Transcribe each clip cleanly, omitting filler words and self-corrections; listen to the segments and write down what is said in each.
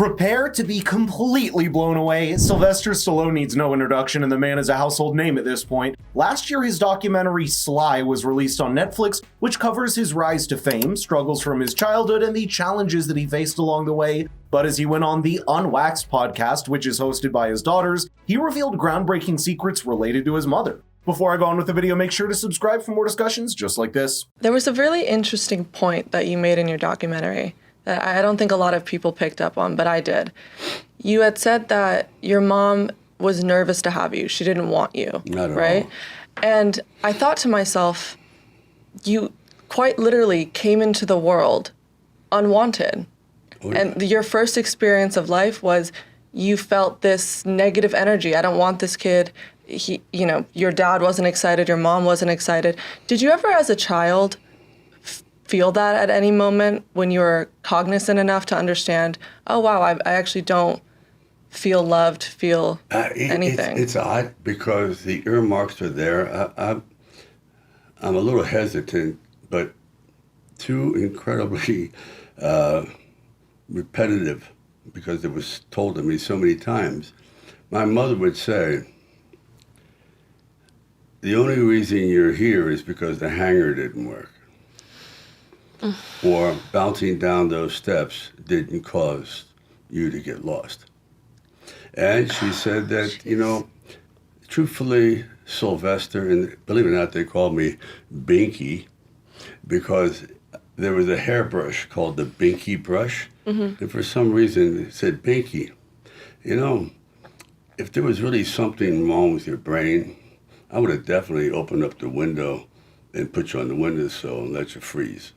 Prepare to be completely blown away. Sylvester Stallone needs no introduction, and the man is a household name at this point. Last year, his documentary Sly was released on Netflix, which covers his rise to fame, struggles from his childhood, and the challenges that he faced along the way. But as he went on the Unwaxed podcast, which is hosted by his daughters, he revealed groundbreaking secrets related to his mother. Before I go on with the video, make sure to subscribe for more discussions just like this. There was a really interesting point that you made in your documentary that I don't think a lot of people picked up on, but I did. You had said that your mom was nervous to have you. She didn't want you, Not at right? all. And I thought to myself, you quite literally came into the world unwanted. Oh, yeah. And your first experience of life was you felt this negative energy. I don't want this kid. Your dad wasn't excited. Your mom wasn't excited. Did you ever, as a child, feel that at any moment when you were cognizant enough to understand, oh, wow, I actually don't feel loved, feel anything? It's odd because the earmarks are there. I'm a little hesitant, but too incredibly repetitive because it was told to me so many times. My mother would say, the only reason you're here is because the hanger didn't work. Or bouncing down those steps didn't cause you to get lost. And she said that, truthfully, Sylvester, and believe it or not, they called me Binky because there was a hairbrush called the Binky brush. Mm-hmm. And for some reason, it said Binky. If there was really something wrong with your brain, I would have definitely opened up the window and put you on the windowsill and let you freeze.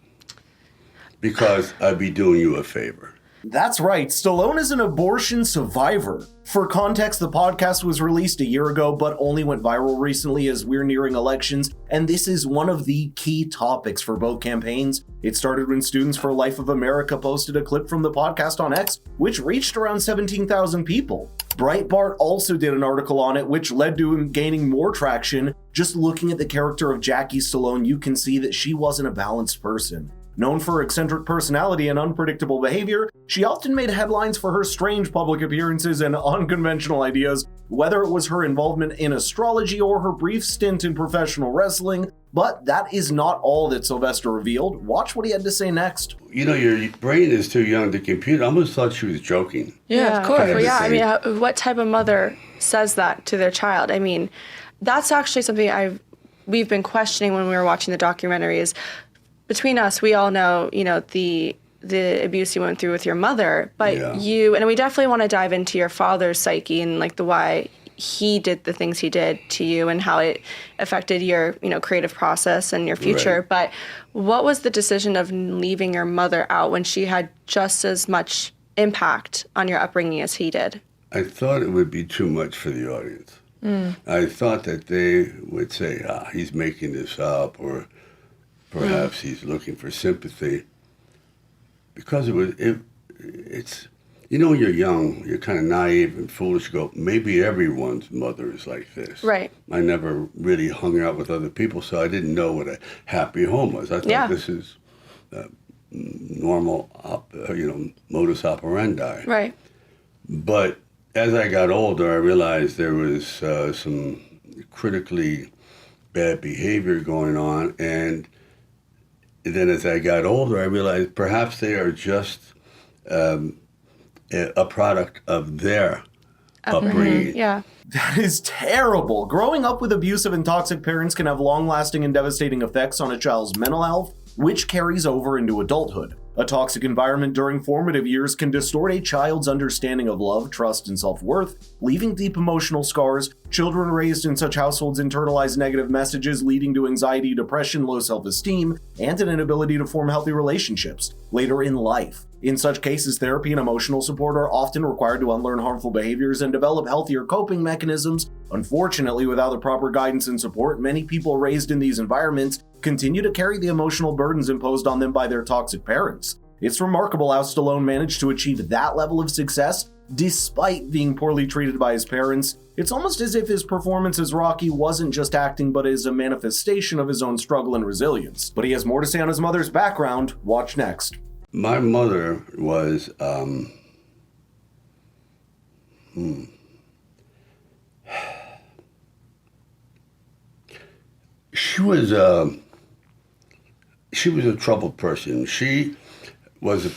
Because I'd be doing you a favor. That's right, Stallone is an abortion survivor. For context, the podcast was released a year ago, but only went viral recently as we're nearing elections, and this is one of the key topics for both campaigns. It started when Students for Life of America posted a clip from the podcast on X, which reached around 17,000 people. Breitbart also did an article on it, which led to him gaining more traction. Just looking at the character of Jackie Stallone, you can see that she wasn't a balanced person. Known for eccentric personality and unpredictable behavior, she often made headlines for her strange public appearances and unconventional ideas, whether it was her involvement in astrology or her brief stint in professional wrestling. But that is not all that Sylvester revealed. Watch what he had to say next. Your brain is too young to compute. I almost thought she was joking. Yeah, of course. Well, yeah, what type of mother says that to their child? I mean, that's actually something we've been questioning when we were watching the documentary is, between us, we all know, the abuse you went through with your mother, but and we definitely want to dive into your father's psyche and the why he did the things he did to you and how it affected your, creative process and your future. Right. But what was the decision of leaving your mother out when she had just as much impact on your upbringing as he did? I thought it would be too much for the audience. I thought that they would say, he's making this up, or perhaps he's looking for sympathy, because it's when you're young, you're kind of naive and foolish. You go, maybe everyone's mother is like this. Right. I never really hung out with other people, so I didn't know what a happy home was. I thought this is normal, modus operandi. Right. But as I got older, I realized there was some critically bad behavior going on, and then as I got older, I realized perhaps they are just a product of their upbringing. Yeah. That is terrible. Growing up with abusive and toxic parents can have long-lasting and devastating effects on a child's mental health, which carries over into adulthood. A toxic environment during formative years can distort a child's understanding of love, trust, and self-worth, leaving deep emotional scars. Children raised in such households internalize negative messages, leading to anxiety, depression, low self-esteem, and an inability to form healthy relationships later in life. In such cases, therapy and emotional support are often required to unlearn harmful behaviors and develop healthier coping mechanisms. Unfortunately, without the proper guidance and support, many people raised in these environments continue to carry the emotional burdens imposed on them by their toxic parents. It's remarkable how Stallone managed to achieve that level of success despite being poorly treated by his parents. It's almost as if his performance as Rocky wasn't just acting, but is a manifestation of his own struggle and resilience. But he has more to say on his mother's background. Watch next. My mother was She was a troubled person. She was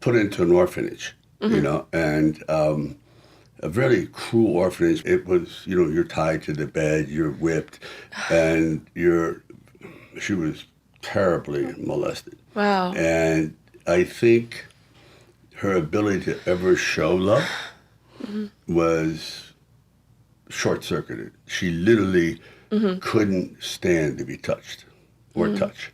put into an orphanage, and a very cruel orphanage. It was, you're tied to the bed, you're whipped, and she was terribly molested. Wow. And I think her ability to ever show love was short-circuited. She literally couldn't stand to be touched or touch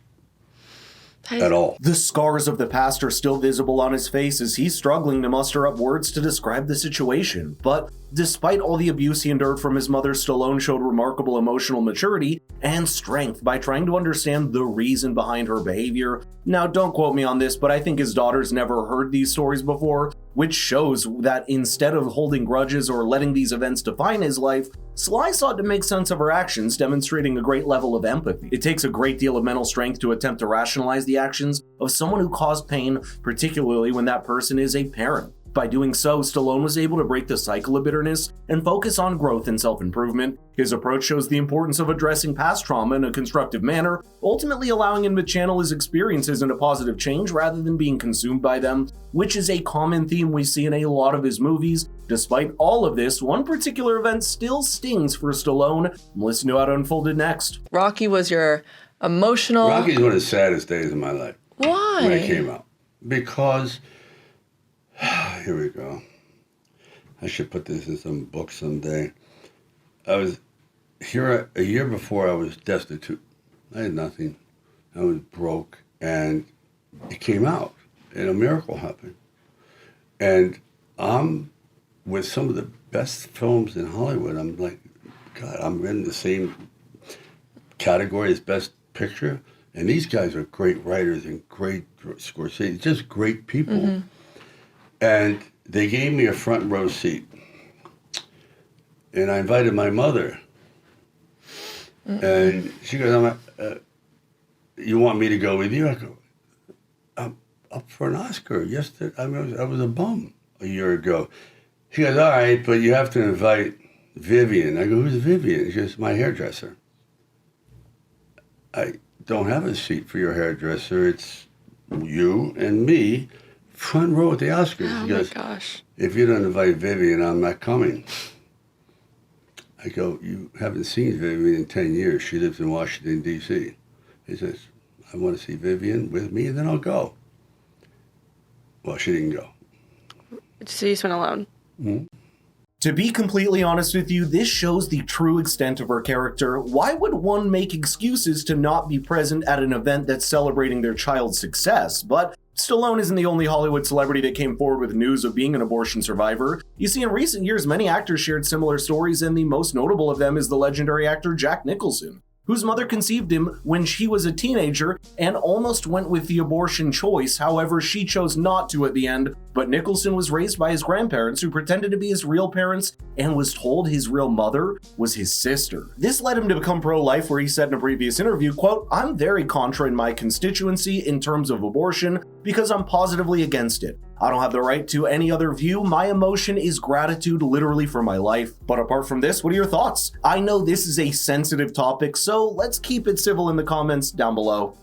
at all. The scars of the past are still visible on his face as he's struggling to muster up words to describe the situation. But despite all the abuse he endured from his mother, Stallone showed remarkable emotional maturity and strength by trying to understand the reason behind her behavior. Now, don't quote me on this, but I think his daughter's never heard these stories before, which shows that instead of holding grudges or letting these events define his life, Sly sought to make sense of her actions, demonstrating a great level of empathy. It takes a great deal of mental strength to attempt to rationalize the actions of someone who caused pain, particularly when that person is a parent. By doing so, Stallone was able to break the cycle of bitterness and focus on growth and self-improvement. His approach shows the importance of addressing past trauma in a constructive manner, ultimately allowing him to channel his experiences into positive change rather than being consumed by them, which is a common theme we see in a lot of his movies. Despite all of this, one particular event still stings for Stallone. Listen to how it unfolded next. Rocky was your emotional... Rocky's one of the saddest days of my life. Why? When it came out. Because... Here we go. I should put this in some book someday. I was here a year before. I was destitute. I had nothing. I was broke, and it came out, and a miracle happened. And I'm with some of the best films in Hollywood. I'm like, God, I'm in the same category as Best Picture, and these guys are great writers and great Scorsese, just great people. And they gave me a front row seat. And I invited my mother. And she goes, you want me to go with you? I go, I'm up for an Oscar. Yesterday, I was a bum a year ago. She goes, all right, but you have to invite Vivian. I go, who's Vivian? She goes, my hairdresser. I don't have a seat for your hairdresser. It's you and me. Front row at the Oscars. Oh, He goes, my gosh. if you don't invite Vivian, I'm not coming. I go, you haven't seen Vivian in 10 years. She lives in Washington, D.C. He says, I want to see Vivian with me, and then I'll go. Well, she didn't go. So you just went alone? Mm-hmm. To be completely honest with you, this shows the true extent of her character. Why would one make excuses to not be present at an event that's celebrating their child's success? But Stallone isn't the only Hollywood celebrity that came forward with news of being an abortion survivor. You see, in recent years, many actors shared similar stories, and the most notable of them is the legendary actor Jack Nicholson, whose mother conceived him when she was a teenager and almost went with the abortion choice. However, she chose not to at the end, but Nicholson was raised by his grandparents, who pretended to be his real parents and was told his real mother was his sister. This led him to become pro-life, where he said in a previous interview, quote, I'm very contra in my constituency in terms of abortion because I'm positively against it. I don't have the right to any other view. My emotion is gratitude literally for my life. But apart from this, what are your thoughts? I know this is a sensitive topic, so let's keep it civil in the comments down below.